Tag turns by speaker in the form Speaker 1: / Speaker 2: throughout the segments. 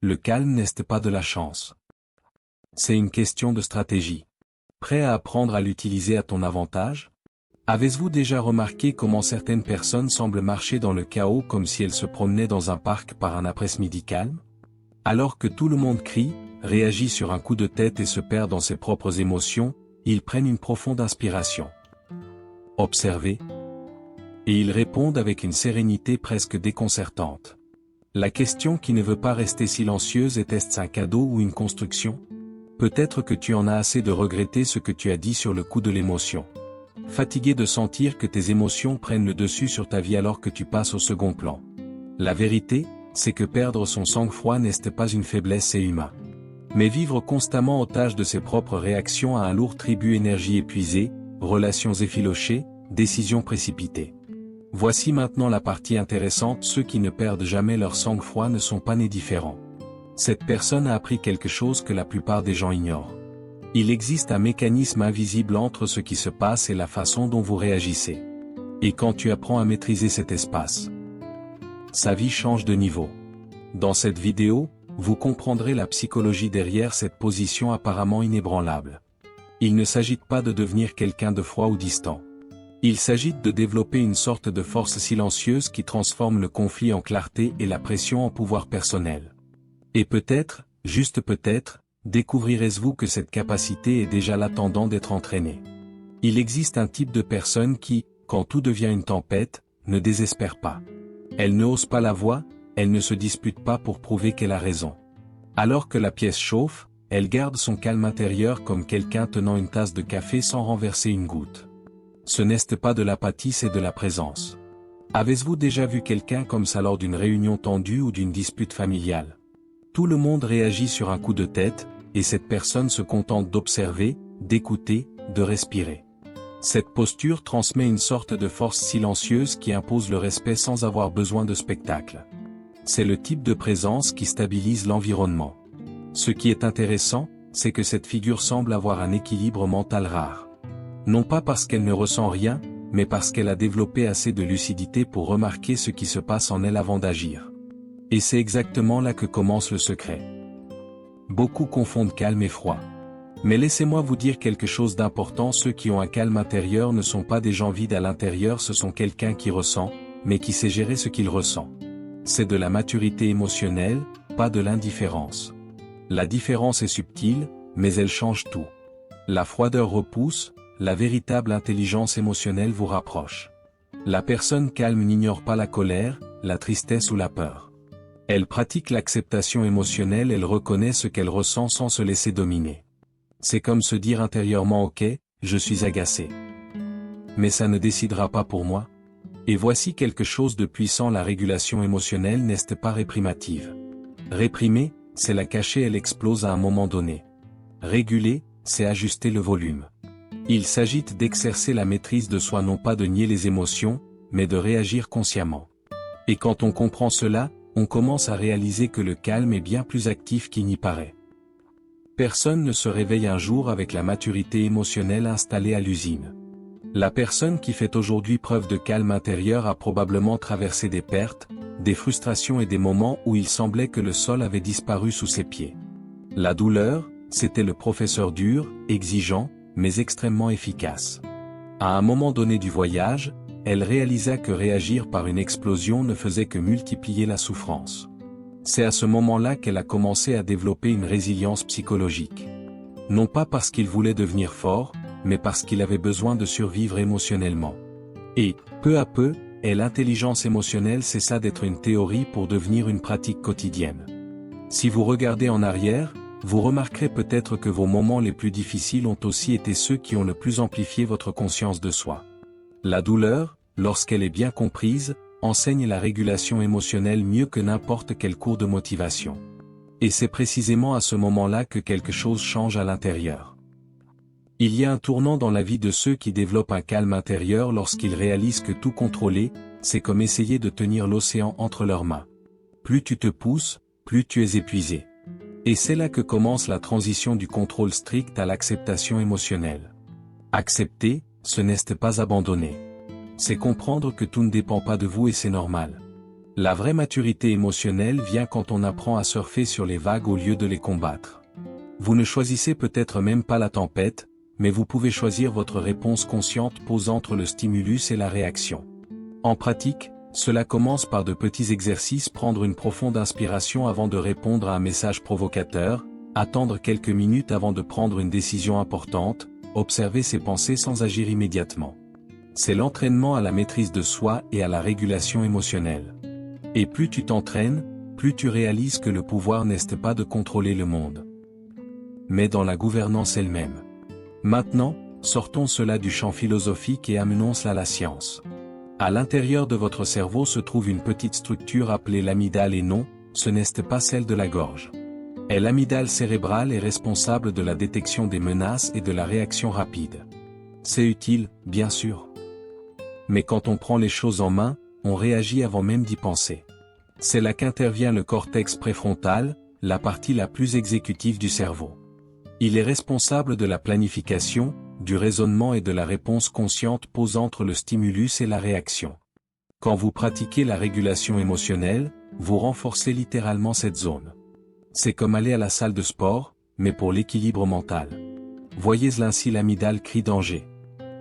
Speaker 1: Le calme n'est pas de la chance. C'est une question de stratégie. Prêt à apprendre à l'utiliser à ton avantage? Avez-vous déjà remarqué comment certaines personnes semblent marcher dans le chaos comme si elles se promenaient dans un parc par un après-midi calme? Alors que tout le monde crie, réagit sur un coup de tête et se perd dans ses propres émotions, ils prennent une profonde inspiration. Observez. Et ils répondent avec une sérénité presque déconcertante. La question qui ne veut pas rester silencieuse est-ce un cadeau ou une construction? Peut-être que tu en as assez de regretter ce que tu as dit sur le coup de l'émotion. Fatigué de sentir que tes émotions prennent le dessus sur ta vie alors que tu passes au second plan. La vérité, c'est que perdre son sang-froid n'est pas une faiblesse, c'est humain. Mais vivre constamment otage de ses propres réactions à un lourd tribut, énergie épuisée, relations effilochées, décisions précipitées. Voici maintenant la partie intéressante, ceux qui ne perdent jamais leur sang-froid ne sont pas nés différents. Cette personne a appris quelque chose que la plupart des gens ignorent. Il existe un mécanisme invisible entre ce qui se passe et la façon dont vous réagissez. Et quand tu apprends à maîtriser cet espace, sa vie change de niveau. Dans cette vidéo, vous comprendrez la psychologie derrière cette position apparemment inébranlable. Il ne s'agit pas de devenir quelqu'un de froid ou distant. Il s'agit de développer une sorte de force silencieuse qui transforme le conflit en clarté et la pression en pouvoir personnel. Et peut-être, juste peut-être, découvrirez-vous que cette capacité est déjà l'attendant d'être entraînée. Il existe un type de personne qui, quand tout devient une tempête, ne désespère pas. Elle ne hausse pas la voix, elle ne se dispute pas pour prouver qu'elle a raison. Alors que la pièce chauffe, elle garde son calme intérieur comme quelqu'un tenant une tasse de café sans renverser une goutte. Ce n'est pas de l'apathie, c'est de la présence. Avez-vous déjà vu quelqu'un comme ça lors d'une réunion tendue ou d'une dispute familiale? Tout le monde réagit sur un coup de tête, et cette personne se contente d'observer, d'écouter, de respirer. Cette posture transmet une sorte de force silencieuse qui impose le respect sans avoir besoin de spectacle. C'est le type de présence qui stabilise l'environnement. Ce qui est intéressant, c'est que cette figure semble avoir un équilibre mental rare. Non pas parce qu'elle ne ressent rien, mais parce qu'elle a développé assez de lucidité pour remarquer ce qui se passe en elle avant d'agir. Et c'est exactement là que commence le secret. Beaucoup confondent calme et froid. Mais laissez-moi vous dire quelque chose d'important, ceux qui ont un calme intérieur ne sont pas des gens vides à l'intérieur, ce sont quelqu'un qui ressent, mais qui sait gérer ce qu'il ressent. C'est de la maturité émotionnelle, pas de l'indifférence. La différence est subtile, mais elle change tout. La froideur repousse, la véritable intelligence émotionnelle vous rapproche. La personne calme n'ignore pas la colère, la tristesse ou la peur. Elle pratique l'acceptation émotionnelle, elle reconnaît ce qu'elle ressent sans se laisser dominer. C'est comme se dire intérieurement ok, je suis agacé. Mais ça ne décidera pas pour moi. Et voici quelque chose de puissant, la régulation émotionnelle n'est pas réprimative. Réprimer, c'est la cacher, elle explose à un moment donné. Réguler, c'est ajuster le volume. Il s'agit d'exercer la maîtrise de soi, non pas de nier les émotions, mais de réagir consciemment. Et quand on comprend cela, on commence à réaliser que le calme est bien plus actif qu'il n'y paraît. Personne ne se réveille un jour avec la maturité émotionnelle installée à l'usine. La personne qui fait aujourd'hui preuve de calme intérieur a probablement traversé des pertes, des frustrations et des moments où il semblait que le sol avait disparu sous ses pieds. La douleur, c'était le professeur dur, exigeant, mais extrêmement efficace. À un moment donné du voyage, elle réalisa que réagir par une explosion ne faisait que multiplier la souffrance. C'est à ce moment-là qu'elle a commencé à développer une résilience psychologique. Non pas parce qu'il voulait devenir fort, mais parce qu'il avait besoin de survivre émotionnellement. Et, peu à peu, l'intelligence émotionnelle cessa d'être une théorie pour devenir une pratique quotidienne. Si vous regardez en arrière, vous remarquerez peut-être que vos moments les plus difficiles ont aussi été ceux qui ont le plus amplifié votre conscience de soi. La douleur, lorsqu'elle est bien comprise, enseigne la régulation émotionnelle mieux que n'importe quel cours de motivation. Et c'est précisément à ce moment-là que quelque chose change à l'intérieur. Il y a un tournant dans la vie de ceux qui développent un calme intérieur lorsqu'ils réalisent que tout contrôler, c'est comme essayer de tenir l'océan entre leurs mains. Plus tu te pousses, plus tu es épuisé. Et c'est là que commence la transition du contrôle strict à l'acceptation émotionnelle. Accepter, ce n'est pas abandonner. C'est comprendre que tout ne dépend pas de vous et c'est normal. La vraie maturité émotionnelle vient quand on apprend à surfer sur les vagues au lieu de les combattre. Vous ne choisissez peut-être même pas la tempête, mais vous pouvez choisir votre réponse consciente posant entre le stimulus et la réaction. En pratique, cela commence par de petits exercices: prendre une profonde inspiration avant de répondre à un message provocateur, attendre quelques minutes avant de prendre une décision importante, observer ses pensées sans agir immédiatement. C'est l'entraînement à la maîtrise de soi et à la régulation émotionnelle. Et plus tu t'entraînes, plus tu réalises que le pouvoir n'est pas de contrôler le monde, mais dans la gouvernance elle-même. Maintenant, sortons cela du champ philosophique et amenons-cela à la science. À l'intérieur de votre cerveau se trouve une petite structure appelée l'amygdale et non, ce n'est pas celle de la gorge. L'amygdale cérébrale est responsable de la détection des menaces et de la réaction rapide. C'est utile, bien sûr. Mais quand on prend les choses en main, on réagit avant même d'y penser. C'est là qu'intervient le cortex préfrontal, la partie la plus exécutive du cerveau. Il est responsable de la planification, du raisonnement et de la réponse consciente posant entre le stimulus et la réaction. Quand vous pratiquez la régulation émotionnelle, vous renforcez littéralement cette zone. C'est comme aller à la salle de sport, mais pour l'équilibre mental. Voyez-le ainsi: l'amygdale crie danger.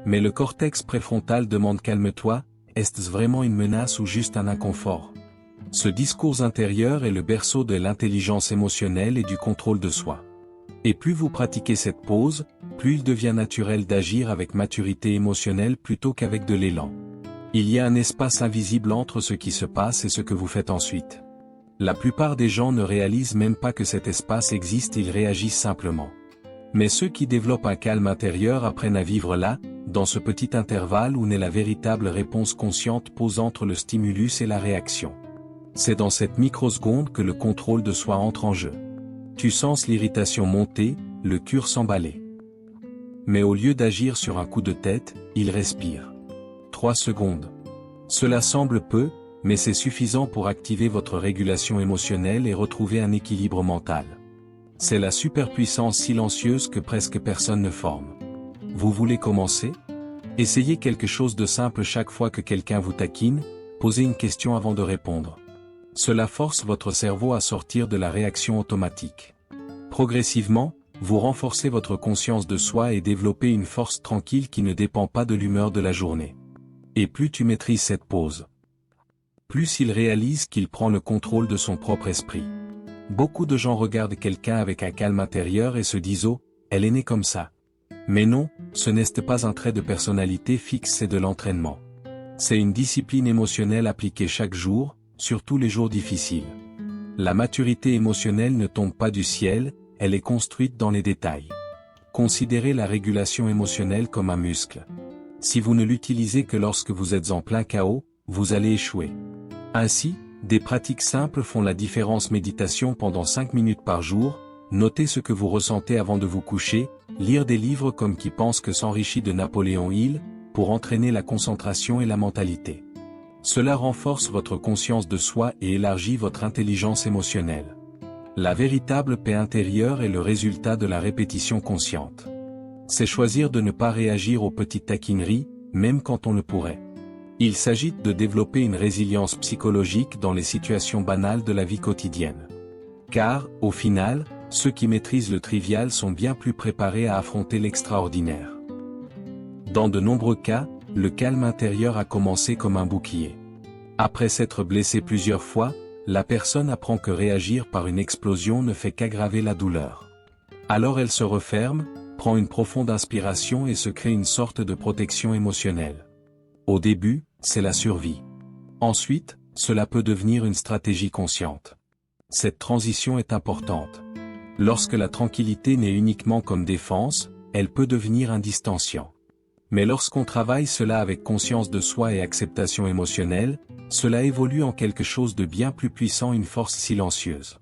Speaker 1: Mais le cortex préfrontal demande: calme-toi, est-ce vraiment une menace ou juste un inconfort? Ce discours intérieur est le berceau de l'intelligence émotionnelle et du contrôle de soi. Et plus vous pratiquez cette pause, plus il devient naturel d'agir avec maturité émotionnelle plutôt qu'avec de l'élan. Il y a un espace invisible entre ce qui se passe et ce que vous faites ensuite. La plupart des gens ne réalisent même pas que cet espace existe, ils réagissent simplement. Mais ceux qui développent un calme intérieur apprennent à vivre là, dans ce petit intervalle où naît la véritable réponse consciente posant entre le stimulus et la réaction. C'est dans cette microseconde que le contrôle de soi entre en jeu. Tu sens l'irritation monter, le cœur s'emballer. Mais au lieu d'agir sur un coup de tête, il respire. 3 secondes. Cela semble peu, mais c'est suffisant pour activer votre régulation émotionnelle et retrouver un équilibre mental. C'est la superpuissance silencieuse que presque personne ne forme. Vous voulez commencer? Essayez quelque chose de simple chaque fois que quelqu'un vous taquine, posez une question avant de répondre. Cela force votre cerveau à sortir de la réaction automatique. Progressivement, vous renforcez votre conscience de soi et développez une force tranquille qui ne dépend pas de l'humeur de la journée. Et plus tu maîtrises cette pause, plus il réalise qu'il prend le contrôle de son propre esprit. Beaucoup de gens regardent quelqu'un avec un calme intérieur et se disent: oh, elle est née comme ça. Mais non, ce n'est pas un trait de personnalité fixe, c'est de l'entraînement. C'est une discipline émotionnelle appliquée chaque jour, surtout les jours difficiles. La maturité émotionnelle ne tombe pas du ciel, elle est construite dans les détails. Considérez la régulation émotionnelle comme un muscle. Si vous ne l'utilisez que lorsque vous êtes en plein chaos, vous allez échouer. Ainsi, des pratiques simples font la différence: méditation pendant 5 minutes par jour, notez ce que vous ressentez avant de vous coucher, lire des livres comme Qui pense que s'enrichit de Napoléon Hill, pour entraîner la concentration et la mentalité. Cela renforce votre conscience de soi et élargit votre intelligence émotionnelle. La véritable paix intérieure est le résultat de la répétition consciente. C'est choisir de ne pas réagir aux petites taquineries, même quand on le pourrait. Il s'agit de développer une résilience psychologique dans les situations banales de la vie quotidienne. Car, au final, ceux qui maîtrisent le trivial sont bien plus préparés à affronter l'extraordinaire. Dans de nombreux cas, le calme intérieur a commencé comme un bouclier. Après s'être blessé plusieurs fois, la personne apprend que réagir par une explosion ne fait qu'aggraver la douleur. Alors elle se referme, prend une profonde inspiration et se crée une sorte de protection émotionnelle. Au début, c'est la survie. Ensuite, cela peut devenir une stratégie consciente. Cette transition est importante. Lorsque la tranquillité n'est uniquement comme défense, elle peut devenir un distanciant. Mais lorsqu'on travaille cela avec conscience de soi et acceptation émotionnelle, cela évolue en quelque chose de bien plus puissant, une force silencieuse.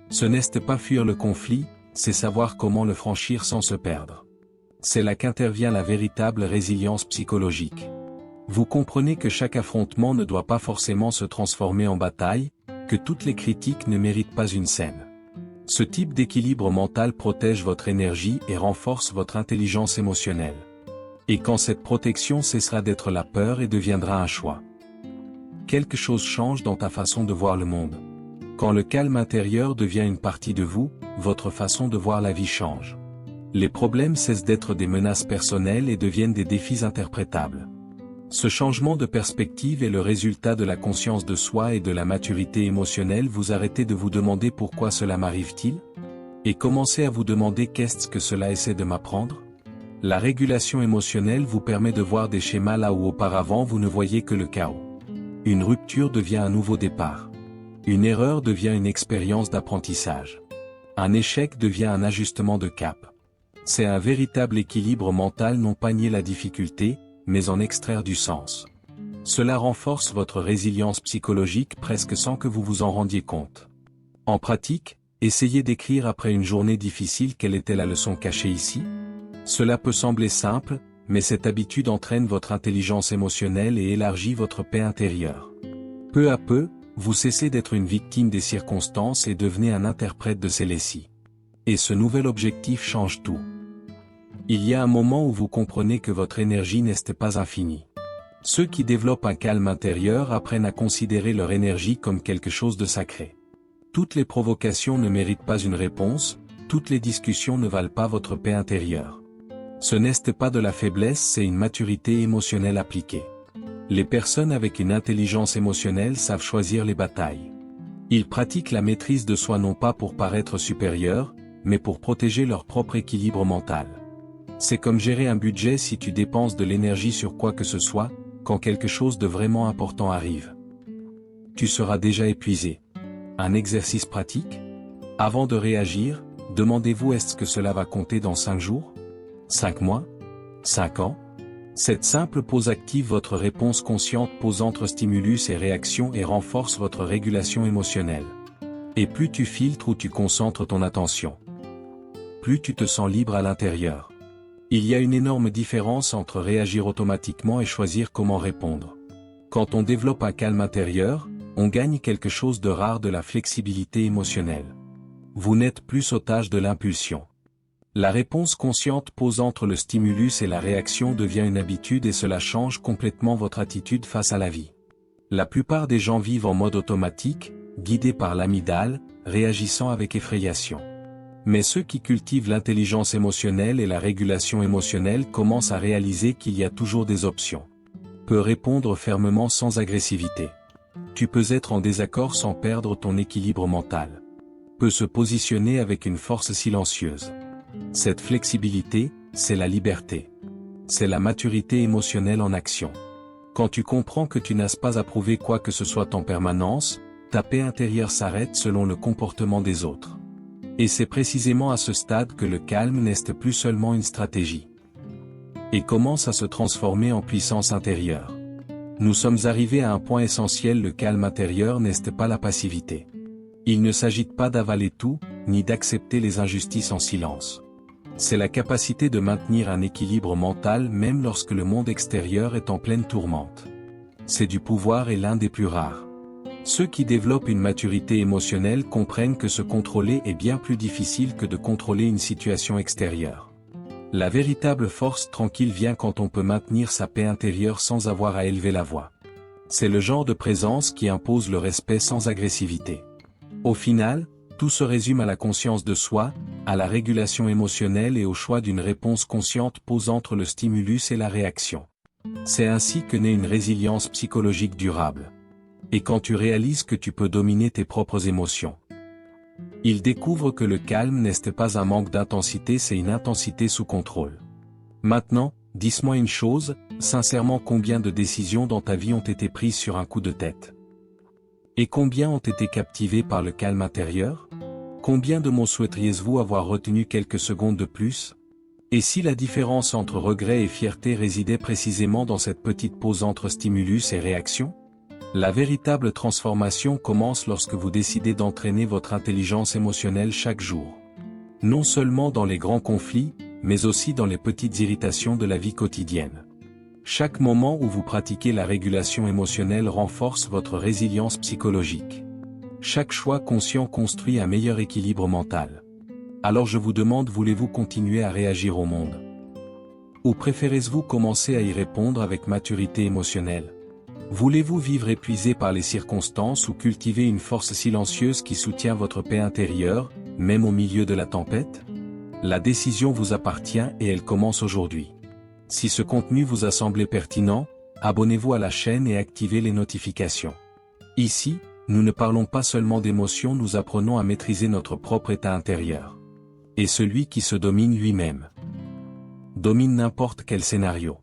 Speaker 1: Ce n'est pas fuir le conflit, c'est savoir comment le franchir sans se perdre. C'est là qu'intervient la véritable résilience psychologique. Vous comprenez que chaque affrontement ne doit pas forcément se transformer en bataille, que toutes les critiques ne méritent pas une scène. Ce type d'équilibre mental protège votre énergie et renforce votre intelligence émotionnelle. Et quand cette protection cessera d'être la peur et deviendra un choix. quelque chose change dans ta façon de voir le monde. Quand le calme intérieur devient une partie de vous, votre façon de voir la vie change. Les problèmes cessent d'être des menaces personnelles et deviennent des défis interprétables. Ce changement de perspective est le résultat de la conscience de soi et de la maturité émotionnelle. Vous arrêtez de vous demander pourquoi cela m'arrive-t-il? Et commencez à vous demander qu'est-ce que cela essaie de m'apprendre? La régulation émotionnelle vous permet de voir des schémas là où auparavant vous ne voyiez que le chaos. Une rupture devient un nouveau départ. Une erreur devient une expérience d'apprentissage. Un échec devient un ajustement de cap. C'est un véritable équilibre mental, non pas nier la difficulté, mais en extraire du sens. Cela renforce votre résilience psychologique presque sans que vous vous en rendiez compte. En pratique, essayez d'écrire après une journée difficile quelle était la leçon cachée ici. Cela peut sembler simple, mais cette habitude entraîne votre intelligence émotionnelle et élargit votre paix intérieure. Peu à peu, vous cessez d'être une victime des circonstances et devenez un interprète de celles-ci. Et ce nouvel objectif change tout. Il y a un moment où vous comprenez que votre énergie n'est pas infinie. Ceux qui développent un calme intérieur apprennent à considérer leur énergie comme quelque chose de sacré. Toutes les provocations ne méritent pas une réponse, toutes les discussions ne valent pas votre paix intérieure. Ce n'est pas de la faiblesse, c'est une maturité émotionnelle appliquée. Les personnes avec une intelligence émotionnelle savent choisir les batailles. Ils pratiquent la maîtrise de soi non pas pour paraître supérieurs, mais pour protéger leur propre équilibre mental. C'est comme gérer un budget. Si tu dépenses de l'énergie sur quoi que ce soit, quand quelque chose de vraiment important arrive, tu seras déjà épuisé. Un exercice pratique? Avant de réagir, demandez-vous est-ce que cela va compter dans 5 jours? 5 mois? 5 ans? Cette simple pause active votre réponse consciente, pause entre stimulus et réaction, et renforce votre régulation émotionnelle. Et plus tu filtres ou tu concentres ton attention, plus tu te sens libre à l'intérieur. Il y a une énorme différence entre réagir automatiquement et choisir comment répondre. Quand on développe un calme intérieur, on gagne quelque chose de rare, de la flexibilité émotionnelle. Vous n'êtes plus otage de l'impulsion. La réponse consciente, pause entre le stimulus et la réaction, devient une habitude et cela change complètement votre attitude face à la vie. La plupart des gens vivent en mode automatique, guidés par l'amygdale, réagissant avec effrayation. Mais ceux qui cultivent l'intelligence émotionnelle et la régulation émotionnelle commencent à réaliser qu'il y a toujours des options. Peut répondre fermement sans agressivité. Tu peux être en désaccord sans perdre ton équilibre mental. Peut se positionner avec une force silencieuse. Cette flexibilité, c'est la liberté. C'est la maturité émotionnelle en action. Quand tu comprends que tu n'as pas à prouver quoi que ce soit en permanence, ta paix intérieure s'arrête selon le comportement des autres. Et c'est précisément à ce stade que le calme n'est plus seulement une stratégie, et commence à se transformer en puissance intérieure. Nous sommes arrivés à un point essentiel, le calme intérieur n'est pas la passivité. Il ne s'agit pas d'avaler tout, ni d'accepter les injustices en silence. C'est la capacité de maintenir un équilibre mental même lorsque le monde extérieur est en pleine tourmente. C'est du pouvoir et l'un des plus rares. Ceux qui développent une maturité émotionnelle comprennent que se contrôler est bien plus difficile que de contrôler une situation extérieure. La véritable force tranquille vient quand on peut maintenir sa paix intérieure sans avoir à élever la voix. C'est le genre de présence qui impose le respect sans agressivité. Au final, tout se résume à la conscience de soi, à la régulation émotionnelle et au choix d'une réponse consciente, pause entre le stimulus et la réaction. C'est ainsi que naît une résilience psychologique durable. Et quand tu réalises que tu peux dominer tes propres émotions, il découvre que le calme n'est pas un manque d'intensité, c'est une intensité sous contrôle. Maintenant, dis-moi une chose, sincèrement, combien de décisions dans ta vie ont été prises sur un coup de tête? Et combien ont été captivées par le calme intérieur? Combien de mots souhaiteriez-vous avoir retenu quelques secondes de plus? Et si la différence entre regret et fierté résidait précisément dans cette petite pause entre stimulus et réaction? La véritable transformation commence lorsque vous décidez d'entraîner votre intelligence émotionnelle chaque jour. Non seulement dans les grands conflits, mais aussi dans les petites irritations de la vie quotidienne. Chaque moment où vous pratiquez la régulation émotionnelle renforce votre résilience psychologique. Chaque choix conscient construit un meilleur équilibre mental. Alors je vous demande, voulez-vous continuer à réagir au monde? Ou préférez-vous commencer à y répondre avec maturité émotionnelle? Voulez-vous vivre épuisé par les circonstances ou cultiver une force silencieuse qui soutient votre paix intérieure, même au milieu de la tempête? La décision vous appartient et elle commence aujourd'hui. Si ce contenu vous a semblé pertinent, abonnez-vous à la chaîne et activez les notifications. Ici, nous ne parlons pas seulement d'émotions, nous apprenons à maîtriser notre propre état intérieur. Et celui qui se domine lui-même domine n'importe quel scénario.